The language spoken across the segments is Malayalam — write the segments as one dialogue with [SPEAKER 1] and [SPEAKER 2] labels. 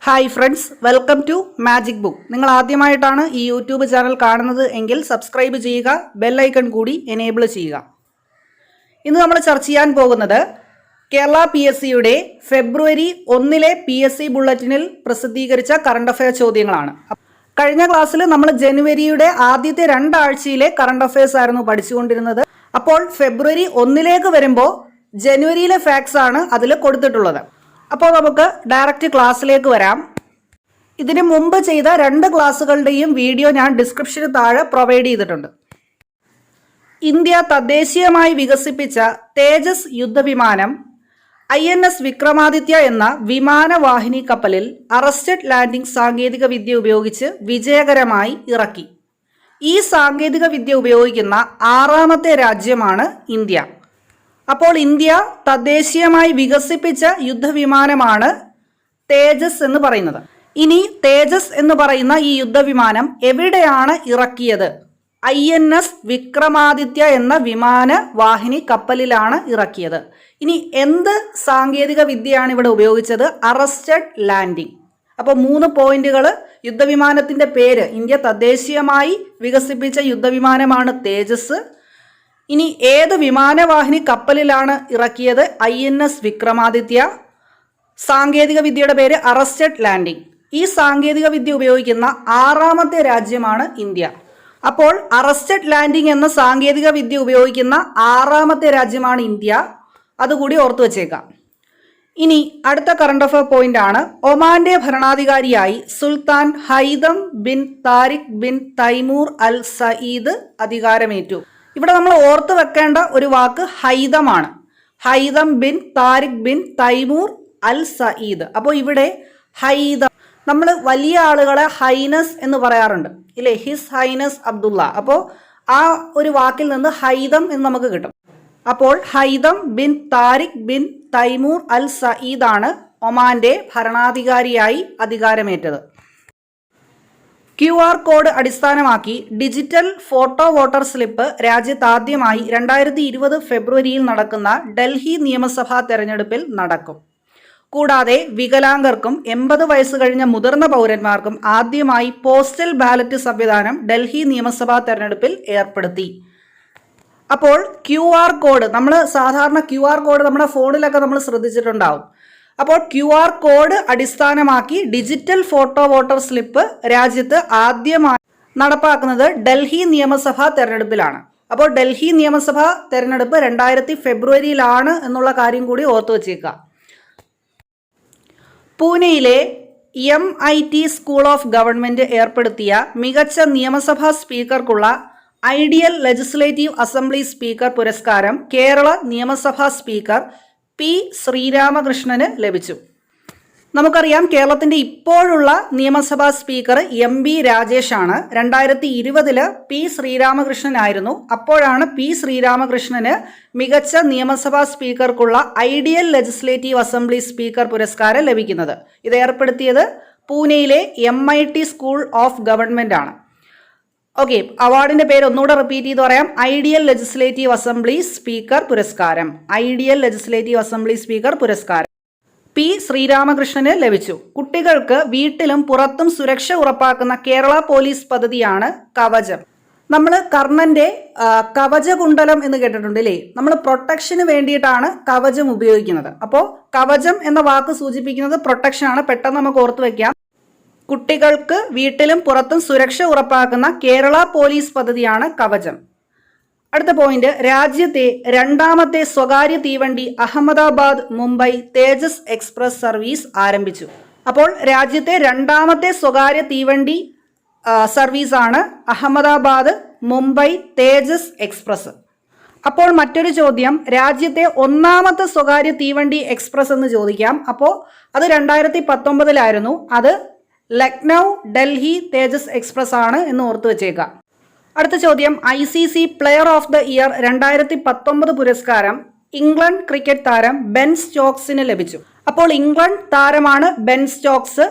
[SPEAKER 1] Hi friends, welcome to magic book. നിങ്ങൾ ആദ്യമായിട്ടാണ് ഈ യൂട്യൂബ് ചാനൽ കാണുന്നത് എങ്കിൽ സബ്സ്ക്രൈബ് ചെയ്യുക, ബെൽ ഐക്കൺ കൂടി എനേബിൾ ചെയ്യുക. ഇന്ന് നമ്മൾ ചർച്ച ചെയ്യാൻ പോകുന്നത് കേരള PSCയുടെ ഫെബ്രുവരി 1 PSC ബുള്ളറ്റിനിൽ പ്രസിദ്ധീകരിച്ച കറണ്ട് അഫയർ ചോദ്യങ്ങളാണ്. കഴിഞ്ഞ ക്ലാസ്സിൽ നമ്മൾ ജനുവരിയുടെ ആദ്യത്തെ 2 ആഴ്ചയിലെ കറണ്ട് അഫയേഴ്സ് ആയിരുന്നു പഠിച്ചുകൊണ്ടിരുന്നത്. അപ്പോൾ ഫെബ്രുവരി 1 വരുമ്പോൾ ജനുവരിയിലെ ഫാക്ട്സ് ആണ് അതിൽ കൊടുത്തിട്ടുള്ളത്. അപ്പോൾ നമുക്ക് ഡയറക്റ്റ് ക്ലാസ്സിലേക്ക് വരാം. ഇതിന് മുമ്പ് ചെയ്ത 2 ക്ലാസ്സുകളുടെയും വീഡിയോ ഞാൻ ഡിസ്ക്രിപ്ഷന് താഴെ പ്രൊവൈഡ് ചെയ്തിട്ടുണ്ട്. ഇന്ത്യ തദ്ദേശീയമായി വികസിപ്പിച്ച തേജസ് യുദ്ധവിമാനം INS വിക്രമാദിത്യ എന്ന വിമാനവാഹിനി കപ്പലിൽ അറസ്റ്റഡ് ലാൻഡിംഗ് സാങ്കേതിക വിദ്യ ഉപയോഗിച്ച് വിജയകരമായി ഇറക്കി. ഈ സാങ്കേതിക വിദ്യ ഉപയോഗിക്കുന്ന 6ാമത്തെ രാജ്യമാണ് ഇന്ത്യ. അപ്പോൾ ഇന്ത്യ തദ്ദേശീയമായി വികസിപ്പിച്ച യുദ്ധവിമാനമാണ് തേജസ് എന്ന് പറയുന്നത്. ഇനി തേജസ് എന്ന് പറയുന്ന ഈ യുദ്ധവിമാനം എവിടെയാണ് ഇറക്കിയത്? INS വിക്രമാദിത്യ എന്ന വിമാനവാഹിനി കപ്പലിലാണ് ഇറക്കിയത്. ഇനി എന്ത് സാങ്കേതിക വിദ്യയാണ് ഇവിടെ ഉപയോഗിച്ചത്? Arrested landing. അപ്പോൾ 3 പോയിന്റുകൾ. യുദ്ധവിമാനത്തിന്റെ പേര്, ഇന്ത്യ തദ്ദേശീയമായി വികസിപ്പിച്ച യുദ്ധവിമാനമാണ് തേജസ്. ഇനി ഏത് വിമാനവാഹിനി കപ്പലിലാണ് ഇറക്കിയത്? INS വിക്രമാദിത്യ. സാങ്കേതിക വിദ്യയുടെ പേര് അറസ്റ്റഡ് ലാൻഡിംഗ്. ഈ സാങ്കേതിക വിദ്യ ഉപയോഗിക്കുന്ന 6ാമത്തെ രാജ്യമാണ് ഇന്ത്യ. അപ്പോൾ അറസ്റ്റഡ് ലാൻഡിംഗ് എന്ന സാങ്കേതിക വിദ്യ ഉപയോഗിക്കുന്ന 6ാമത്തെ രാജ്യമാണ് ഇന്ത്യ. അതുകൂടി ഓർത്തു വച്ചേക്കാം. ഇനി അടുത്ത കറണ്ട് അഫയർ പോയിന്റ് ആണ്. ഒമാന്റെ ഭരണാധികാരിയായി Sultan Haitham bin Tariq bin Taimur al Said അധികാരമേറ്റു. ഇവിടെ നമ്മൾ ഓർത്ത് വെക്കേണ്ട ഒരു വാക്ക് ഹൈതമാണ്. Haitham bin Tariq bin Taimur al Said. അപ്പോൾ ഇവിടെ ഹൈതം, നമ്മൾ വലിയ ആളുകളെ ഹൈനസ് എന്ന് പറയാറുണ്ട് ഇല്ലേ? His highness Abdullah. അപ്പോൾ ആ ഒരു വാക്കിൽ നിന്ന് ഹൈതം എന്ന് നമുക്ക് കിട്ടും. അപ്പോൾ Haitham bin Tariq bin Taimur al Said ആണ് ഒമാന്റെ ഭരണാധികാരിയായി അധികാരമേറ്റത്. QR കോഡ് അടിസ്ഥാനമാക്കി ഡിജിറ്റൽ ഫോട്ടോ വോട്ടർ സ്ലിപ്പ് രാജ്യത്ത് ആദ്യമായി 2020 ഫെബ്രുവരിയിൽ നടക്കുന്ന ഡൽഹി നിയമസഭാ തെരഞ്ഞെടുപ്പിൽ നടക്കും. കൂടാതെ വികലാംഗർക്കും 80 വയസ്സ് കഴിഞ്ഞ മുതിർന്ന പൗരന്മാർക്കും ആദ്യമായി പോസ്റ്റൽ ബാലറ്റ് സംവിധാനം ഡൽഹി നിയമസഭാ തെരഞ്ഞെടുപ്പിൽ ഏർപ്പെടുത്തി. അപ്പോൾ QR കോഡ്, നമ്മൾ സാധാരണ QR കോഡ് നമ്മുടെ ഫോണിലൊക്കെ നമ്മൾ ശ്രദ്ധിച്ചിട്ടുണ്ടാവും. അപ്പോൾ QR കോഡ് അടിസ്ഥാനമാക്കി ഡിജിറ്റൽ ഫോട്ടോ വോട്ടർ സ്ലിപ്പ് രാജ്യത്ത് ആദ്യമായി നടപ്പാക്കുന്നത് ഡൽഹി നിയമസഭാ തെരഞ്ഞെടുപ്പിലാണ്. അപ്പോൾ ഡൽഹി നിയമസഭാ തെരഞ്ഞെടുപ്പ് 2020 ഫെബ്രുവരിയിലാണ് എന്നുള്ള കാര്യം കൂടി ഓർത്തു വച്ചേക്കുക. പൂനെയിലെ MIT സ്കൂൾ ഓഫ് ഗവൺമെന്റ് ഏർപ്പെടുത്തിയ മികച്ച നിയമസഭാ സ്പീക്കർക്കുള്ള ഐഡിയൽ ലെജിസ്ലേറ്റീവ് അസംബ്ലി സ്പീക്കർ പുരസ്കാരം കേരള നിയമസഭാ സ്പീക്കർ P. ശ്രീരാമകൃഷ്ണന് ലഭിച്ചു. നമുക്കറിയാം കേരളത്തിന്റെ ഇപ്പോഴുള്ള നിയമസഭാ സ്പീക്കർ MB രാജേഷാണ്. 2020 P. ശ്രീരാമകൃഷ്ണനായിരുന്നു. അപ്പോഴാണ് P. ശ്രീരാമകൃഷ്ണന് മികച്ച നിയമസഭാ സ്പീക്കർക്കുള്ള ഐഡിയൽ ലെജിസ്ലേറ്റീവ് അസംബ്ലി സ്പീക്കർ പുരസ്കാരം ലഭിക്കുന്നത്. ഇത് ഏർപ്പെടുത്തിയത് പൂനെയിലെ MIT സ്കൂൾ ഓഫ് ഗവൺമെന്റ് ആണ്. ഓക്കെ, അവാർഡിന്റെ പേര് ഒന്നുകൂടെ റിപ്പീറ്റ് ചെയ്ത് പറയാം. ഐഡിയൽ ലെജിസ്ലേറ്റീവ് അസംബ്ലി സ്പീക്കർ പുരസ്കാരം. ഐഡിയൽ ലെജിസ്ലേറ്റീവ് അസംബ്ലി സ്പീക്കർ പുരസ്കാരം P. ശ്രീരാമകൃഷ്ണന് ലഭിച്ചു. കുട്ടികൾക്ക് വീട്ടിലും പുറത്തും സുരക്ഷ ഉറപ്പാക്കുന്ന കേരള പോലീസ് പദ്ധതിയാണ് കവചം. നമ്മൾ കർണന്റെ കവചകുണ്ടലം എന്ന് കേട്ടിട്ടുണ്ട് അല്ലേ? നമ്മൾ പ്രൊട്ടക്ഷന് വേണ്ടിയിട്ടാണ് കവചം ഉപയോഗിക്കുന്നത്. അപ്പോൾ കവചം എന്ന വാക്ക് സൂചിപ്പിക്കുന്നത് പ്രൊട്ടക്ഷൻ ആണ്. പെട്ടെന്ന് നമുക്ക് ഓർത്തു വെക്കാം. കുട്ടികൾക്ക് വീട്ടിലും പുറത്തും സുരക്ഷ ഉറപ്പാക്കുന്ന കേരള പോലീസ് പദ്ധതിയാണ് കവചം. അടുത്ത പോയിന്റ്, രാജ്യത്തെ 2ാമത്തെ സ്വകാര്യ തീവണ്ടി അഹമ്മദാബാദ് മുംബൈ തേജസ് എക്സ്പ്രസ് സർവീസ് ആരംഭിച്ചു. അപ്പോൾ രാജ്യത്തെ 2ാമത്തെ സ്വകാര്യ തീവണ്ടി സർവീസാണ് അഹമ്മദാബാദ് മുംബൈ തേജസ് എക്സ്പ്രസ്. അപ്പോൾ മറ്റൊരു ചോദ്യം, രാജ്യത്തെ 1ാമത്തെ സ്വകാര്യ തീവണ്ടി എക്സ്പ്രസ് എന്ന് ചോദിക്കാം. അപ്പോൾ അത് 2019 അത് ലക്നൗ ഡൽഹി തേജസ് എക്സ്പ്രസ് ആണ് എന്ന് ഓർത്തു വെച്ചേക്കാം. അടുത്ത ചോദ്യം, ICC player of the year 2019 പുരസ്കാരം ഇംഗ്ലണ്ട് ക്രിക്കറ്റ് താരം ബെൻ സ്റ്റോക്സിന് ലഭിച്ചു. അപ്പോൾ ഇംഗ്ലണ്ട് താരമാണ് Ben Stokes.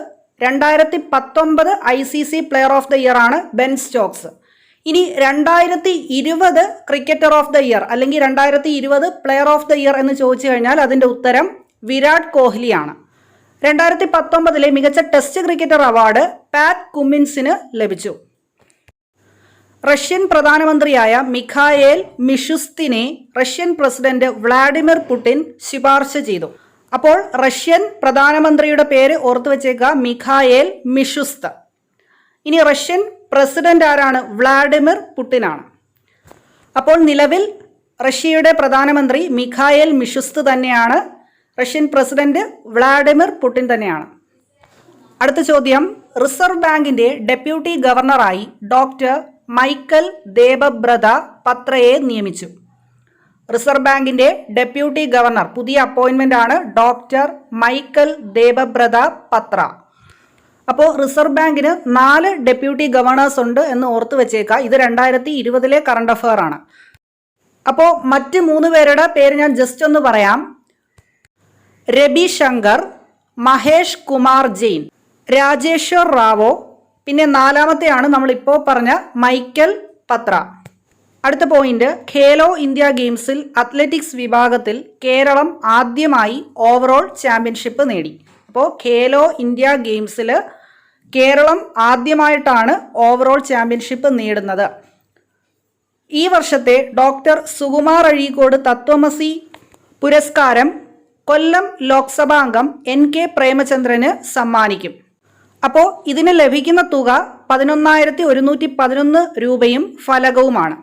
[SPEAKER 1] 2019 ICC player of the year ആണ് ബെൻ സ്റ്റോക്സ്. ഇനി 2020 ക്രിക്കറ്റർ ഓഫ് ദ ഇയർ അല്ലെങ്കിൽ 2020 പ്ലെയർ ഓഫ് ദ ഇയർ എന്ന് ചോദിച്ചു കഴിഞ്ഞാൽ അതിന്റെ ഉത്തരം വിരാട് കോഹ്ലിയാണ്. 2019 മികച്ച ടെസ്റ്റ് ക്രിക്കറ്റർ അവാർഡ് പാറ്റ് കുമ്മിൻസിന് ലഭിച്ചു. റഷ്യൻ പ്രധാനമന്ത്രിയായ മിഖായേൽ മിഷുസ്തിനെ റഷ്യൻ പ്രസിഡന്റ് വ്ളാഡിമിർ പുടിൻ ശുപാർശ ചെയ്തു. അപ്പോൾ റഷ്യൻ പ്രധാനമന്ത്രിയുടെ പേര് ഓർത്തു വെച്ചേക്കുക, മിഖായേൽ മിഷുസ്ത്. ഇനി റഷ്യൻ പ്രസിഡന്റ് ആരാണ്? വ്ളാഡിമിർ പുടിനാണ്. അപ്പോൾ നിലവിൽ റഷ്യയുടെ പ്രധാനമന്ത്രി മിഖായേൽ മിഷുസ്ത് തന്നെയാണ്. റഷ്യൻ പ്രസിഡന്റ് വ്ളാഡിമിർ പുടിൻ തന്നെയാണ്. അടുത്ത ചോദ്യം, റിസർവ് ബാങ്കിന്റെ ഡെപ്യൂട്ടി ഗവർണറായി ഡോക്ടർ മൈക്കൽ ദേബബ്രത പത്രയെ നിയമിച്ചു. റിസർവ് ബാങ്കിന്റെ ഡെപ്യൂട്ടി ഗവർണർ പുതിയ അപ്പോയിന്റ്മെന്റ് ആണ് ഡോക്ടർ മൈക്കൽ ദേബബ്രത പത്ര. അപ്പോൾ റിസർവ് ബാങ്കിന് 4 ഡെപ്യൂട്ടി ഗവർണേഴ്സ് ഉണ്ട് എന്ന് ഓർത്തു വെച്ചേക്കുക. ഇത് 2020 കറണ്ട് അഫയർ ആണ്. അപ്പോൾ മറ്റ് 3 പേരുടെ പേര് ഞാൻ ജസ്റ്റ് ഒന്ന് പറയാം. രബി ശങ്കർ, മഹേഷ് കുമാർ ജെയിൻ, രാജേശ്വർ റാവോ, പിന്നെ 4മത്തെയാണ് നമ്മളിപ്പോൾ പറഞ്ഞ മൈക്കൽ പത്ര. അടുത്ത പോയിന്റ്, ഖേലോ ഇന്ത്യ ഗെയിംസിൽ അത്ലറ്റിക്സ് വിഭാഗത്തിൽ കേരളം ആദ്യമായി ഓവറോൾ ചാമ്പ്യൻഷിപ്പ് നേടി. അപ്പോൾ ഖേലോ ഇന്ത്യ ഗെയിംസിൽ കേരളം ആദ്യമായിട്ടാണ് ഓവറോൾ ചാമ്പ്യൻഷിപ്പ് നേടുന്നത്. ഈ വർഷത്തെ ഡോക്ടർ സുകുമാർ അഴീക്കോട് തത്വമസി പുരസ്കാരം കൊല്ലം ലോക്സഭാംഗം NK പ്രേമചന്ദ്രന് സമ്മാനിക്കും. അപ്പോൾ ഇതിന് ലഭിക്കുന്ന തുക 11,111 രൂപയും ഫലകവുമാണ്.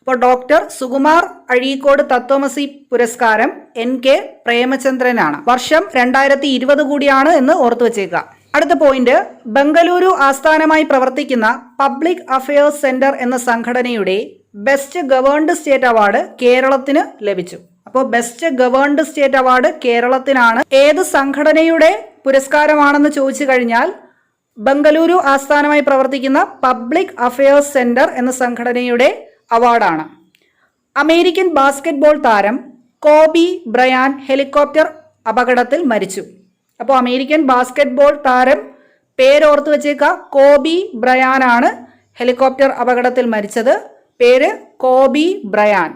[SPEAKER 1] അപ്പോൾ ഡോക്ടർ സുകുമാർ അഴീക്കോട് തത്വമസി പുരസ്കാരം NK പ്രേമചന്ദ്രനാണ്. വർഷം 2020 കൂടിയാണ് എന്ന് ഓർത്തു വച്ചേക്കുക. അടുത്ത പോയിന്റ്, ബംഗളൂരു ആസ്ഥാനമായി പ്രവർത്തിക്കുന്ന പബ്ലിക് അഫയേഴ്സ് സെന്റർ എന്ന സംഘടനയുടെ ബെസ്റ്റ് ഗവേൺഡ് സ്റ്റേറ്റ് അവാർഡ് കേരളത്തിന് ലഭിച്ചു. അപ്പോൾ ബെസ്റ്റ് ഗവേൺഡ് സ്റ്റേറ്റ് അവാർഡ് കേരളത്തിനാണ്. ഏത് സംഘടനയുടെ പുരസ്കാരമാണെന്ന് ചോദിച്ചു കഴിഞ്ഞാൽ ബംഗളൂരു ആസ്ഥാനമായി പ്രവർത്തിക്കുന്ന പബ്ലിക് അഫയേഴ്സ് സെന്റർ എന്ന സംഘടനയുടെ അവാർഡാണ്. അമേരിക്കൻ ബാസ്കറ്റ്ബോൾ താരം കോബി ബ്രയാൻ ഹെലികോപ്റ്റർ അപകടത്തിൽ മരിച്ചു. അപ്പോൾ അമേരിക്കൻ ബാസ്കറ്റ്ബോൾ താരം പേരോർത്ത് വെച്ചേക്കുക, കോബി ബ്രയാൻ ആണ് ഹെലികോപ്റ്റർ അപകടത്തിൽ മരിച്ചത്. പേര് കോബി ബ്രയാൻ.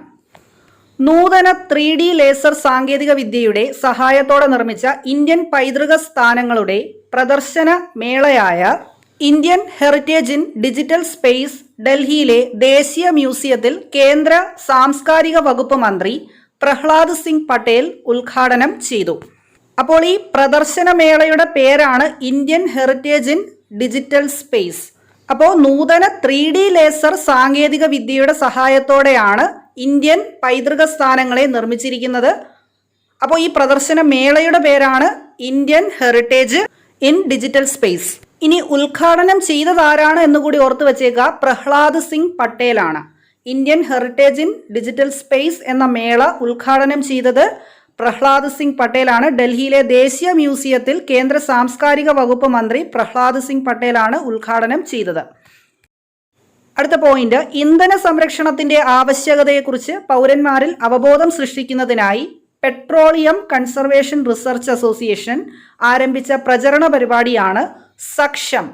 [SPEAKER 1] നൂതന 3D ലേസർ സാങ്കേതിക വിദ്യയുടെ സഹായത്തോടെ നിർമ്മിച്ച ഇന്ത്യൻ പൈതൃക സ്ഥാനങ്ങളുടെ പ്രദർശന മേളയായ Indian heritage in digital space ഡൽഹിയിലെ ദേശീയ മ്യൂസിയത്തിൽ കേന്ദ്ര സാംസ്കാരിക വകുപ്പ് മന്ത്രി പ്രഹ്ലാദ് സിംഗ് പട്ടേൽ ഉദ്ഘാടനം ചെയ്തു. അപ്പോൾ ഈ പ്രദർശന മേളയുടെ പേരാണ് Indian heritage in digital space. അപ്പോൾ നൂതന 3D ലേസർ സാങ്കേതിക വിദ്യയുടെ സഹായത്തോടെയാണ് ഇന്ത്യൻ പൈതൃക സ്ഥാനങ്ങളെ നിർമ്മിച്ചിരിക്കുന്നത്. അപ്പോൾ ഈ പ്രദർശന മേളയുടെ പേരാണ് Indian heritage in digital space. ഇനി ഉദ്ഘാടനം ചെയ്തതാരാണ് എന്നുകൂടി ഓർത്തു വെച്ചേക്കുക, പ്രഹ്ലാദ് സിംഗ് പട്ടേലാണ്. Indian heritage in digital space എന്ന മേള ഉദ്ഘാടനം ചെയ്തത് പ്രഹ്ലാദ് സിംഗ് പട്ടേലാണ്. ഡൽഹിയിലെ ദേശീയ മ്യൂസിയത്തിൽ കേന്ദ്ര സാംസ്കാരിക വകുപ്പ് മന്ത്രി പ്രഹ്ലാദ് സിംഗ് പട്ടേലാണ് ഉദ്ഘാടനം ചെയ്തത്. അടുത്ത പോയിന്റ്, ഇന്ധന സംരക്ഷണത്തിന്റെ ആവശ്യകതയെക്കുറിച്ച് പൗരന്മാരിൽ അവബോധം സൃഷ്ടിക്കുന്നതിനായി പെട്രോളിയം കൺസർവേഷൻ റിസർച്ച് അസോസിയേഷൻ ആരംഭിച്ച പ്രചരണ പരിപാടിയാണ് സക്ഷം.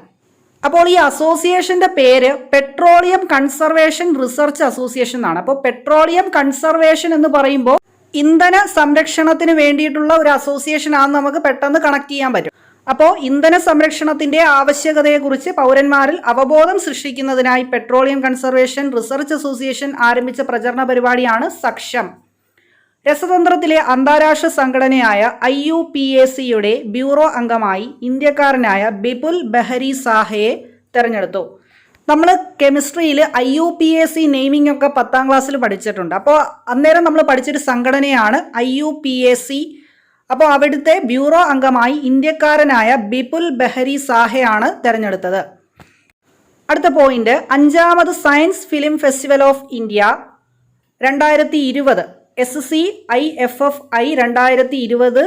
[SPEAKER 1] അപ്പോൾ ഈ അസോസിയേഷന്റെ പേര് പെട്രോളിയം കൺസർവേഷൻ റിസർച്ച് അസോസിയേഷൻ എന്നാണ്. അപ്പോൾ പെട്രോളിയം കൺസർവേഷൻ എന്ന് പറയുമ്പോൾ ഇന്ധന സംരക്ഷണത്തിന് വേണ്ടിയിട്ടുള്ള ഒരു അസോസിയേഷൻ ആണെന്ന് നമുക്ക് പെട്ടെന്ന് കണക്ട് ചെയ്യാൻ പറ്റും. അപ്പോൾ ഇന്ധന സംരക്ഷണത്തിന്റെ ആവശ്യകതയെക്കുറിച്ച് പൗരന്മാരിൽ അവബോധം സൃഷ്ടിക്കുന്നതിനായി പെട്രോളിയം കൺസർവേഷൻ റിസർച്ച് അസോസിയേഷൻ ആരംഭിച്ച പ്രചരണ പരിപാടിയാണ് സക്ഷം. രസതന്ത്രത്തിലെ അന്താരാഷ്ട്ര സംഘടനയായ IUPACയുടെ ബ്യൂറോ അംഗമായി ഇന്ത്യക്കാരനായ ബിപുൽ ബഹരി സാഹയെ തെരഞ്ഞെടുത്തു. നമ്മൾ കെമിസ്ട്രിയിൽ IUPAC നെയിമിംഗ് ഒക്കെ 10ാം ക്ലാസ്സിൽ പഠിച്ചിട്ടുണ്ട്. അപ്പോൾ അന്നേരം നമ്മൾ പഠിച്ചൊരു സംഘടനയാണ് IUPAC. അപ്പോൾ അവിടുത്തെ ബ്യൂറോ അംഗമായി ഇന്ത്യക്കാരനായ ബിപുൽ ബഹരി സാഹയാണ് തെരഞ്ഞെടുത്തത്. അടുത്ത പോയിന്റ്, 5ാമത് science film festival of India 2020 SCIFFI 2020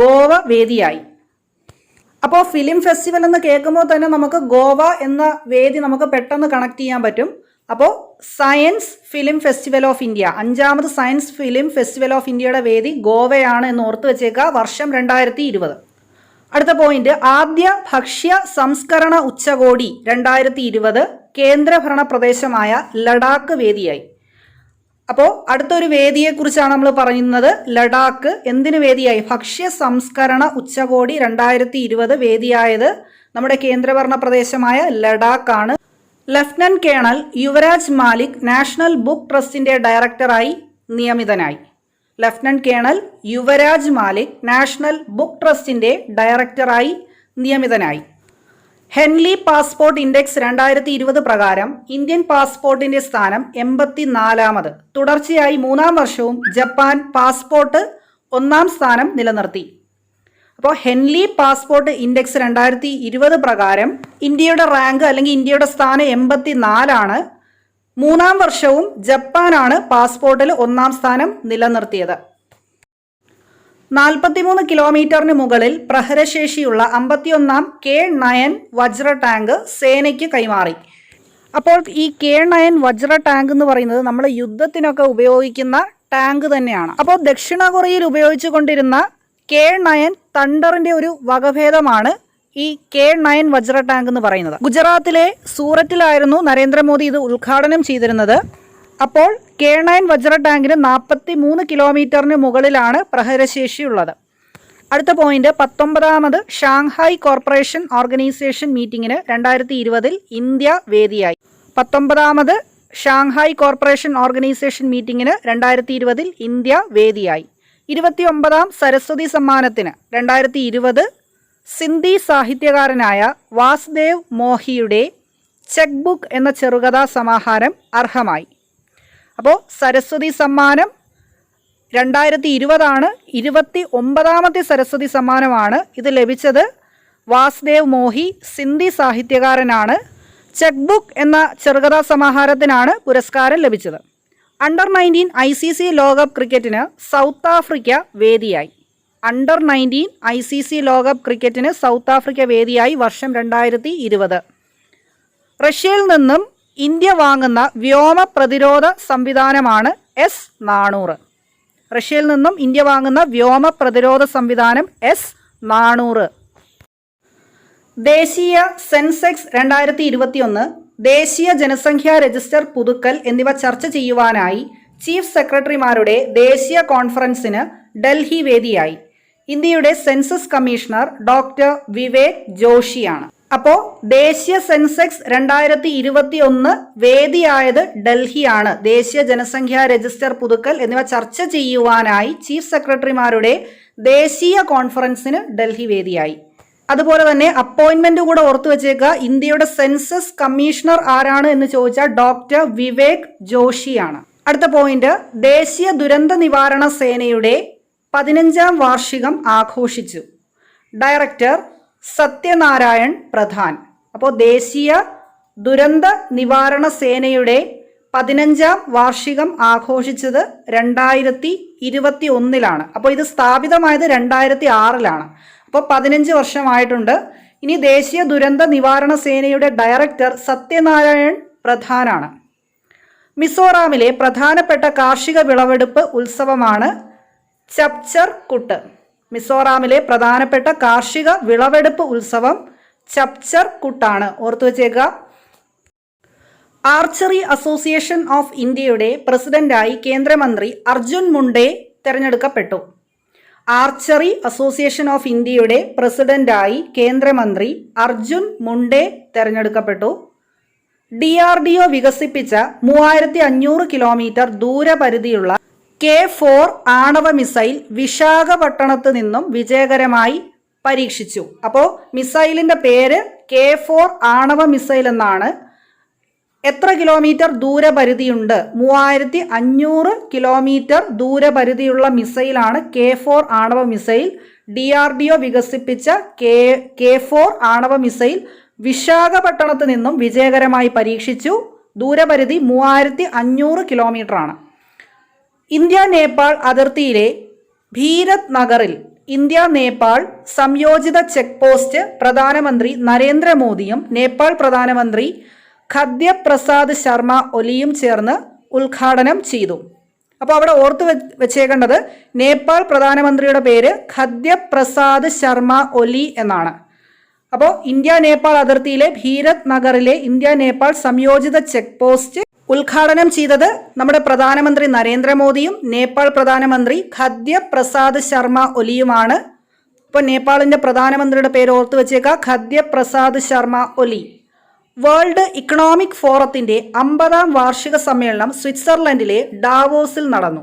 [SPEAKER 1] Goa വേദിയായി. അപ്പോൾ ഫിലിം ഫെസ്റ്റിവൽ എന്ന് കേൾക്കുമ്പോൾ തന്നെ നമുക്ക് ഗോവ എന്ന വേദി നമുക്ക് പെട്ടെന്ന് കണക്ട് ചെയ്യാൻ പറ്റും. അപ്പോൾ science film festival of India, 5ാമത് സയൻസ് ഫിലിം ഫെസ്റ്റിവൽ ഓഫ് ഇന്ത്യയുടെ വേദി ഗോവയാണ് എന്ന് ഓർത്ത് വെച്ചേക്കുക. വർഷം 2020. അടുത്ത പോയിന്റ്, ആദ്യ ഭക്ഷ്യ സംസ്കരണ ഉച്ചകോടി 2020 കേന്ദ്രഭരണ പ്രദേശമായ ലഡാക്ക് വേദിയായി. അപ്പോൾ അടുത്തൊരു വേദിയെക്കുറിച്ചാണ് നമ്മൾ പറയുന്നത്. ലഡാക്ക് എന്തിനു വേദിയായി? ഭക്ഷ്യ സംസ്കരണ ഉച്ചകോടി 2020 വേദിയായത് നമ്മുടെ കേന്ദ്രഭരണ പ്രദേശമായ ലഡാക്കാണ്. Lieutenant colonel Yuvraj Malik national book ട്രസ്റ്റിന്റെ ഡയറക്ടറായി നിയമിതനായി. Lieutenant colonel Yuvraj Malik national book ട്രസ്റ്റിന്റെ ഡയറക്ടറായി നിയമിതനായി. ഹെൻലി പാസ്പോർട്ട് ഇൻഡെക്സ് 2020 പ്രകാരം ഇന്ത്യൻ പാസ്പോർട്ടിന്റെ സ്ഥാനം 84ാമത്. തുടർച്ചയായി 3-ാം വർഷവും ജപ്പാൻ പാസ്പോർട്ട് 1-ാം സ്ഥാനം നിലനിർത്തി. അപ്പോൾ ഹെൻലി പാസ്പോർട്ട് ഇൻഡെക്സ് 2020 പ്രകാരം ഇന്ത്യയുടെ റാങ്ക് അല്ലെങ്കിൽ ഇന്ത്യയുടെ സ്ഥാനം 84ആണ്. 3-ാം വർഷവും ജപ്പാനാണ് പാസ്പോർട്ടിൽ 1-ാം സ്ഥാനം നിലനിർത്തിയത്. 43 കിലോമീറ്ററിന് മുകളിൽ പ്രഹരശേഷിയുള്ള 51-ാം K9 വജ്ര ടാങ്ക് സേനയ്ക്ക് കൈമാറി. അപ്പോൾ ഈ K9 വജ്ര ടാങ്ക് എന്ന് പറയുന്നത് നമ്മൾ യുദ്ധത്തിനൊക്കെ ഉപയോഗിക്കുന്ന ടാങ്ക് തന്നെയാണ്. അപ്പോൾ ദക്ഷിണ കൊറിയയിൽ ഉപയോഗിച്ചു കൊണ്ടിരുന്ന K9 തണ്ടറിന്റെ ഒരു വകഭേദമാണ് ഈ K9 വജ്ര ടാങ്ക് എന്ന് പറയുന്നത്. ഗുജറാത്തിലെ സൂററ്റിലായിരുന്നു നരേന്ദ്രമോദി ഇത് ഉദ്ഘാടനം ചെയ്തിരുന്നത്. അപ്പോൾ K9 വജ്ര ടാങ്കിന് 43 കിലോമീറ്ററിന് മുകളിലാണ് പ്രഹരശേഷിയുള്ളത്. അടുത്ത പോയിന്റ്, 19ാമത് ഷാങ്ഹായ് കോർപ്പറേഷൻ ഓർഗനൈസേഷൻ മീറ്റിംഗിന് 2020 ഇന്ത്യ വേദിയായി. 19ാമത് ഷാങ്ഹായ് കോർപ്പറേഷൻ ഓർഗനൈസേഷൻ മീറ്റിംഗിന് 2020 ഇന്ത്യ വേദിയായി. 29ാം സരസ്വതി സമ്മാനത്തിന് 2020 സിന്ധി സാഹിത്യകാരനായ വാസുദേവ് മോഹിയുടെ ചെക്ക് ബുക്ക് എന്ന ചെറുകഥാ സമാഹാരം അർഹമായി. അപ്പോൾ സരസ്വതി സമ്മാനം 2020 29ാമത്തെ സരസ്വതി സമ്മാനമാണ്. ഇത് ലഭിച്ചത് വാസുദേവ് മോഹി സിന്ധി സാഹിത്യകാരനാണ്. ചെക്ക് ബുക്ക് എന്ന ചെറുകഥാ സമാഹാരത്തിനാണ് പുരസ്കാരം ലഭിച്ചത്. അണ്ടർ 19 ICC ലോകകപ്പ് ക്രിക്കറ്റിന് സൗത്ത് ആഫ്രിക്ക വേദിയായി. അണ്ടർ 19 ICC ലോകകപ്പ് ക്രിക്കറ്റിന് സൗത്ത് ആഫ്രിക്ക വേദിയായി. വർഷം 2020. റഷ്യയിൽ നിന്നും ഇന്ത്യ വാങ്ങുന്ന വ്യോമ പ്രതിരോധ സംവിധാനമാണ് S-400. റഷ്യയിൽ നിന്നും ഇന്ത്യ വാങ്ങുന്ന വ്യോമ പ്രതിരോധ സംവിധാനം S-400. ദേശീയ സെൻസെക്സ് 2021, ദേശീയ ജനസംഖ്യാ രജിസ്റ്റർ പുതുക്കൽ എന്നിവ ചർച്ച ചെയ്യുവാനായി ചീഫ് സെക്രട്ടറിമാരുടെ ദേശീയ കോൺഫറൻസിന് ഡൽഹി വേദിയായി. ഇന്ത്യയുടെ സെൻസസ് കമ്മീഷണർ ഡോക്ടർ വിവേക് ജോഷിയാണ്. അപ്പോൾ ദേശീയ സെൻസെക്സ് 2021 വേദിയായത് ഡൽഹിയാണ്. ദേശീയ ജനസംഖ്യാ രജിസ്റ്റർ പുതുക്കൽ എന്നിവ ചർച്ച ചെയ്യുവാനായി ചീഫ് സെക്രട്ടറിമാരുടെ ദേശീയ കോൺഫറൻസിന് ഡൽഹി വേദിയായി. അതുപോലെ തന്നെ അപ്പോയിന്റ്മെന്റ് കൂടെ ഓർത്തു വെച്ചേക്കുക. ഇന്ത്യയുടെ സെൻസസ് കമ്മീഷണർ ആരാണ് എന്ന് ചോദിച്ചാൽ ഡോക്ടർ വിവേക് ജോഷിയാണ്. അടുത്ത പോയിന്റ്, ദേശീയ ദുരന്ത നിവാരണ സേനയുടെ 15ാം വാർഷികം ആഘോഷിച്ചു. ഡയറക്ടർ സത്യനാരായൺ പ്രധാൻ. അപ്പോൾ ദേശീയ ദുരന്ത നിവാരണ സേനയുടെ 15ാം വാർഷികം ആഘോഷിച്ചത് 2021. അപ്പോൾ ഇത് സ്ഥാപിതമായത് 2006. അപ്പോൾ 15 വർഷമായിട്ടുണ്ട്. ഇനി ദേശീയ ദുരന്ത നിവാരണ സേനയുടെ ഡയറക്ടർ സത്യനാരായൺ പ്രധാനാണ്. മിസോറാമിലെ പ്രധാനപ്പെട്ട കാർഷിക വിളവെടുപ്പ് ഉത്സവമാണ് ചപ്ചർ കുട്ട്. മിസോറാമിലെ പ്രധാനപ്പെട്ട കാർഷിക വിളവെടുപ്പ് ഉത്സവം ചപ്ചർ കുട്ടാണ്. ഓർത്തു വച്ചേക്കുക. ആർച്ചറി അസോസിയേഷൻ ഓഫ് ഇന്ത്യയുടെ പ്രസിഡന്റായി കേന്ദ്രമന്ത്രി അർജുൻ മുണ്ടെ തെരഞ്ഞെടുക്കപ്പെട്ടു. ആർച്ചറി അസോസിയേഷൻ ഓഫ് ഇന്ത്യയുടെ പ്രസിഡന്റായി കേന്ദ്രമന്ത്രി അർജുൻ മുണ്ടെ തെരഞ്ഞെടുക്കപ്പെട്ടു. DRDO വികസിപ്പിച്ച 3500 കിലോമീറ്റർ ദൂരപരിധിയുള്ള K4 ആണവ മിസൈൽ വിശാഖപട്ടണത്ത് നിന്നും വിജയകരമായി പരീക്ഷിച്ചു. അപ്പോൾ മിസൈലിന്റെ പേര് K4 ആണവ മിസൈൽ എന്നാണ്. എത്ര കിലോമീറ്റർ ദൂരപരിധിയുണ്ട്? 3500 കിലോമീറ്റർ ദൂരപരിധിയുള്ള മിസൈലാണ് K4 ആണവ മിസൈൽ. DRDO വികസിപ്പിച്ച K4 ആണവ മിസൈൽ വിശാഖപട്ടണത്ത് നിന്നും വിജയകരമായി പരീക്ഷിച്ചു. ദൂരപരിധി 3500 കിലോമീറ്റർ ആണ്. ഇന്ത്യ നേപ്പാൾ അതിർത്തിയിലെ ഭീരത് നഗറിൽ ഇന്ത്യ നേപ്പാൾ സംയോജിത ചെക്ക് പോസ്റ്റ് പ്രധാനമന്ത്രി നരേന്ദ്രമോദിയും നേപ്പാൾ പ്രധാനമന്ത്രി ഖദ്യപ്രസാദ് ശർമ്മ ഒലിയും ചേർന്ന് ഉദ്ഘാടനം ചെയ്തു. അപ്പോൾ അവിടെ ഓർത്തു വെച്ചേക്കേണ്ടത് നേപ്പാൾ പ്രധാനമന്ത്രിയുടെ പേര് ഖദ്യപ്രസാദ് ശർമ്മ ഒലി എന്നാണ്. അപ്പോൾ ഇന്ത്യ നേപ്പാൾ അതിർത്തിയിലെ ഭീരത് നഗറിലെ ഇന്ത്യ നേപ്പാൾ സംയോജിത ചെക്ക് പോസ്റ്റ് ഉദ്ഘാടനം ചെയ്തത് നമ്മുടെ പ്രധാനമന്ത്രി നരേന്ദ്രമോദിയും നേപ്പാൾ പ്രധാനമന്ത്രി ഖദ്യ പ്രസാദ് ശർമ്മ ഒലിയുമാണ്. ഇപ്പോൾ നേപ്പാളിൻ്റെ പ്രധാനമന്ത്രിയുടെ പേര് ഓർത്തു വെച്ചേക്കുക, ഖദ്യ പ്രസാദ് ശർമ്മ ഒലി. വേൾഡ് ഇക്കണോമിക് ഫോറത്തിൻ്റെ 50ാം വാർഷിക സമ്മേളനം സ്വിറ്റ്സർലൻഡിലെ ഡാവോസിൽ നടന്നു.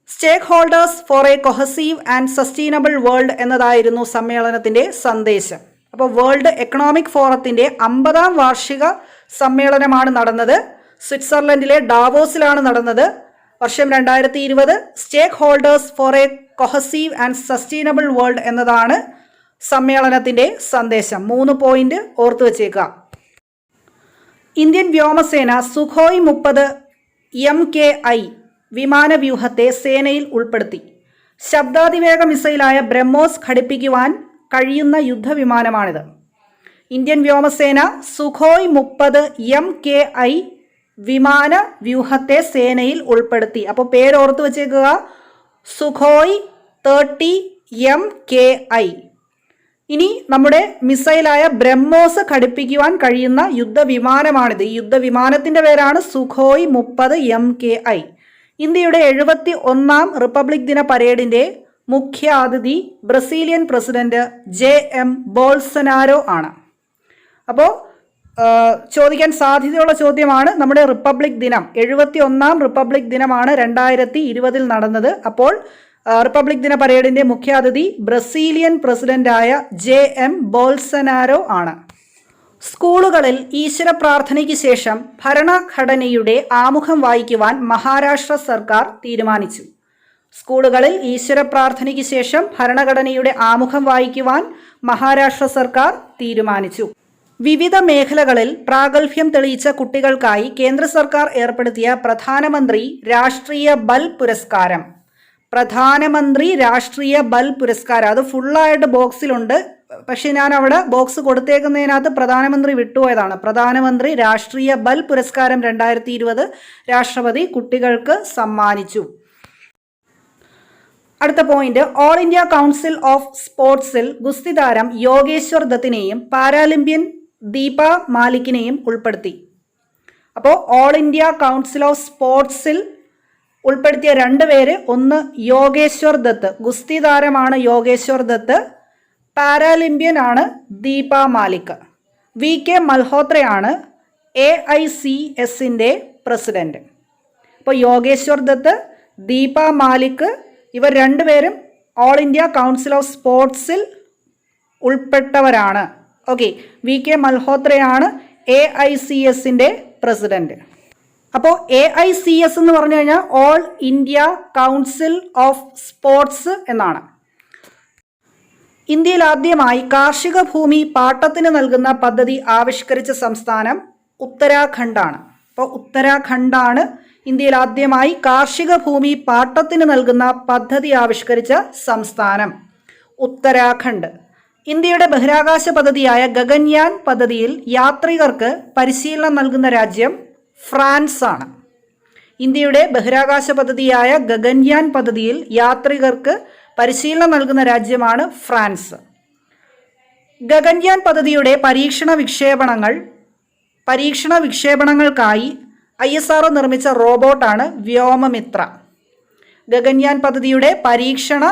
[SPEAKER 1] Stakeholders for a cohesive and sustainable world എന്നതായിരുന്നു സമ്മേളനത്തിൻ്റെ സന്ദേശം. അപ്പോൾ വേൾഡ് എക്കണോമിക് ഫോറത്തിൻ്റെ 50ാം വാർഷിക സമ്മേളനമാണ് നടന്നത്. സ്വിറ്റ്സർലൻഡിലെ ഡാവോസിലാണ് നടന്നത്. വർഷം 2020. Stakeholders for a cohesive and sustainable world എന്നതാണ് സമ്മേളനത്തിൻ്റെ സന്ദേശം. 3 പോയിന്റ് ഓർത്തു വച്ചേക്കുക. ഇന്ത്യൻ വ്യോമസേന സുഖോയ് 30 MKI വിമാനവ്യൂഹത്തെ സേനയിൽ ഉൾപ്പെടുത്തി. ശബ്ദാതിവേഗ മിസൈലായ ബ്രഹ്മോസ് ഘടിപ്പിക്കുവാൻ കഴിയുന്ന യുദ്ധവിമാനമാണിത്. ഇന്ത്യൻ വ്യോമസേന സുഖോയ് 30 MKI വിമാന വ്യൂഹത്തെ സേനയിൽ ഉൾപ്പെടുത്തി. അപ്പോൾ പേരോർത്ത് വെച്ചേക്കുക, സുഖോയ് 30 MKI. ഇനി നമ്മുടെ മിസൈലായ ബ്രഹ്മോസ് ഘടിപ്പിക്കുവാൻ കഴിയുന്ന യുദ്ധവിമാനമാണിത്. ഈ യുദ്ധവിമാനത്തിൻ്റെ പേരാണ് സുഖോയ് 30 MKI. ഇന്ത്യയുടെ 71ാം റിപ്പബ്ലിക് ദിന പരേഡിൻ്റെ മുഖ്യ അതിഥി ബ്രസീലിയൻ പ്രസിഡന്റ് JM ബോൾസനാരോ ആണ്. അപ്പോൾ ചോദിക്കാൻ സാധ്യതയുള്ള ചോദ്യമാണ്. നമ്മുടെ റിപ്പബ്ലിക് ദിനം 71ാം റിപ്പബ്ലിക് ദിനമാണ് 2020 നടന്നത്. അപ്പോൾ റിപ്പബ്ലിക് ദിന പരേഡിൻ്റെ മുഖ്യാതിഥി ബ്രസീലിയൻ പ്രസിഡന്റായ JM ബോൾസനാരോ ആണ്. സ്കൂളുകളിൽ ഈശ്വര പ്രാർത്ഥനയ്ക്ക് ശേഷം ഭരണഘടനയുടെ ആമുഖം വായിക്കുവാൻ മഹാരാഷ്ട്ര സർക്കാർ തീരുമാനിച്ചു. സ്കൂളുകളിൽ ഈശ്വര പ്രാർത്ഥനയ്ക്ക് ശേഷം ഭരണഘടനയുടെ ആമുഖം വായിക്കുവാൻ മഹാരാഷ്ട്ര സർക്കാർ തീരുമാനിച്ചു. വിവിധ മേഖലകളിൽ പ്രാഗൽഭ്യം തെളിയിച്ച കുട്ടികൾക്കായി കേന്ദ്ര സർക്കാർ ഏർപ്പെടുത്തിയ പ്രധാനമന്ത്രി രാഷ്ട്രീയ ബൽ പുരസ്കാരം. പ്രധാനമന്ത്രി രാഷ്ട്രീയ ബൽ പുരസ്കാരം അത് ഫുള്ളായിട്ട് ബോക്സിലുണ്ട്. പക്ഷെ ഞാൻ അവിടെ ബോക്സ് കൊടുത്തേക്കുന്നതിനകത്ത് പ്രധാനമന്ത്രി വിട്ടുപോയതാണ്. പ്രധാനമന്ത്രി രാഷ്ട്രീയ ബൽ പുരസ്കാരം 2020 രാഷ്ട്രപതി കുട്ടികൾക്ക് സമ്മാനിച്ചു. അടുത്ത point, all India council of സ്പോർട്സിൽ ഗുസ്തി താരം യോഗേശ്വർ ദത്തിനെയും പാരാലിമ്പ്യൻ ദീപ മാലിക്കിനെയും ഉൾപ്പെടുത്തി. അപ്പോൾ ഓൾ ഇന്ത്യ കൗൺസിൽ ഓഫ് സ്പോർട്സിൽ ഉൾപ്പെടുത്തിയ 2 പേര്, ഒന്ന് യോഗേശ്വർ ദത്ത്, ഗുസ്തി താരമാണ് യോഗേശ്വർ ദത്ത്, പാരാലിമ്പ്യൻ ആണ് ദീപ മാലിക്. VK മൽഹോത്രയാണ് AICSൻ്റെ പ്രസിഡന്റ്. അപ്പോൾ യോഗേശ്വർ ദത്ത്, ദീപ മാലിക് ഇവർ 2 പേരും ഓൾ ഇന്ത്യ കൗൺസിൽ ഓഫ് സ്പോർട്സിൽ ഉൾപ്പെട്ടവരാണ്. ഓക്കെ, VK മൽഹോത്രയാണ് AICSൻ്റെ പ്രസിഡന്റ്. അപ്പോൾ AICS എന്ന് പറഞ്ഞു കഴിഞ്ഞാൽ all India council of sports എന്നാണ്. ഇന്ത്യയിൽ ആദ്യമായി കാർഷിക ഭൂമി പാട്ടത്തിന് നൽകുന്ന പദ്ധതി ആവിഷ്കരിച്ച സംസ്ഥാനം ഉത്തരാഖണ്ഡാണ്. അപ്പോൾ ഉത്തരാഖണ്ഡാണ് ഇന്ത്യയിൽ ആദ്യമായി കാർഷിക ഭൂമി പാട്ടത്തിന് നൽകുന്ന പദ്ധതി ആവിഷ്കരിച്ച സംസ്ഥാനം, ഉത്തരാഖണ്ഡ്. ഇന്ത്യയുടെ ബഹിരാകാശ പദ്ധതിയായ ഗഗൻയാൻ പദ്ധതിയിൽ യാത്രികർക്ക് പരിശീലനം നൽകുന്ന രാജ്യം ഫ്രാൻസ് ആണ്. ഇന്ത്യയുടെ ബഹിരാകാശ പദ്ധതിയായ ഗഗൻയാൻ പദ്ധതിയിൽ യാത്രികർക്ക് പരിശീലനം നൽകുന്ന രാജ്യമാണ് ഫ്രാൻസ്. ഗഗൻയാൻ പദ്ധതിയുടെ പരീക്ഷണ വിക്ഷേപണങ്ങൾക്കായി ISRO നിർമ്മിച്ച റോബോട്ടാണ് വ്യോമമിത്ര. ഗഗൻയാൻ പദ്ധതിയുടെ പരീക്ഷണ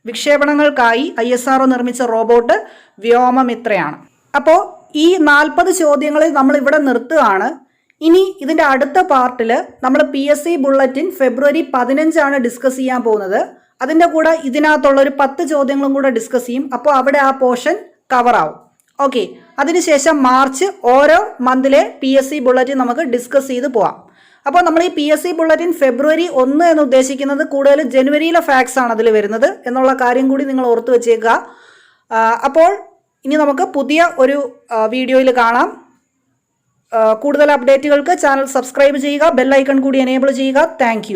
[SPEAKER 1] വിക്ഷേപണങ്ങൾക്കായി ISRO നിർമ്മിച്ച റോബോട്ട് വ്യോമമിത്രയാണ്. അപ്പോൾ ഈ 40 ചോദ്യങ്ങളിൽ നമ്മൾ ഇവിടെ നിർത്തുകയാണ്. ഇനി ഇതിൻ്റെ അടുത്ത പാർട്ടിൽ നമ്മൾ PSC ബുള്ളറ്റിൻ ഫെബ്രുവരി 15 ഡിസ്കസ് ചെയ്യാൻ പോകുന്നത്. അതിൻ്റെ കൂടെ ഇതിനകത്തുള്ളൊരു 10 ചോദ്യങ്ങളും കൂടെ ഡിസ്കസ് ചെയ്യും. അപ്പോൾ അവിടെ ആ പോർഷൻ കവർ ആവും. ഓക്കെ, അതിനുശേഷം മാർച്ച് ഓരോ മന്തിലെ PSC ബുള്ളറ്റിൻ നമുക്ക് ഡിസ്കസ് ചെയ്ത് പോവാം. അപ്പോൾ നമ്മൾ ഈ PSC ബുള്ളറ്റിൻ ഫെബ്രുവരി 1 എന്ന് ഉദ്ദേശിക്കുന്നത് കൂടുതൽ ജനുവരിയിലെ ഫാക്ട്സ് ആണ് അതിൽ വരുന്നത് എന്നുള്ള കാര്യം കൂടി നിങ്ങൾ ഓർത്ത് വെച്ചേക്കുക. അപ്പോൾ ഇനി നമുക്ക് പുതിയ ഒരു വീഡിയോയിൽ കാണാം. കൂടുതൽ അപ്ഡേറ്റുകൾക്ക് ചാനൽ സബ്സ്ക്രൈബ് ചെയ്യുക, ബെൽ ഐക്കൺ കൂടി എനേബിൾ ചെയ്യുക. താങ്ക്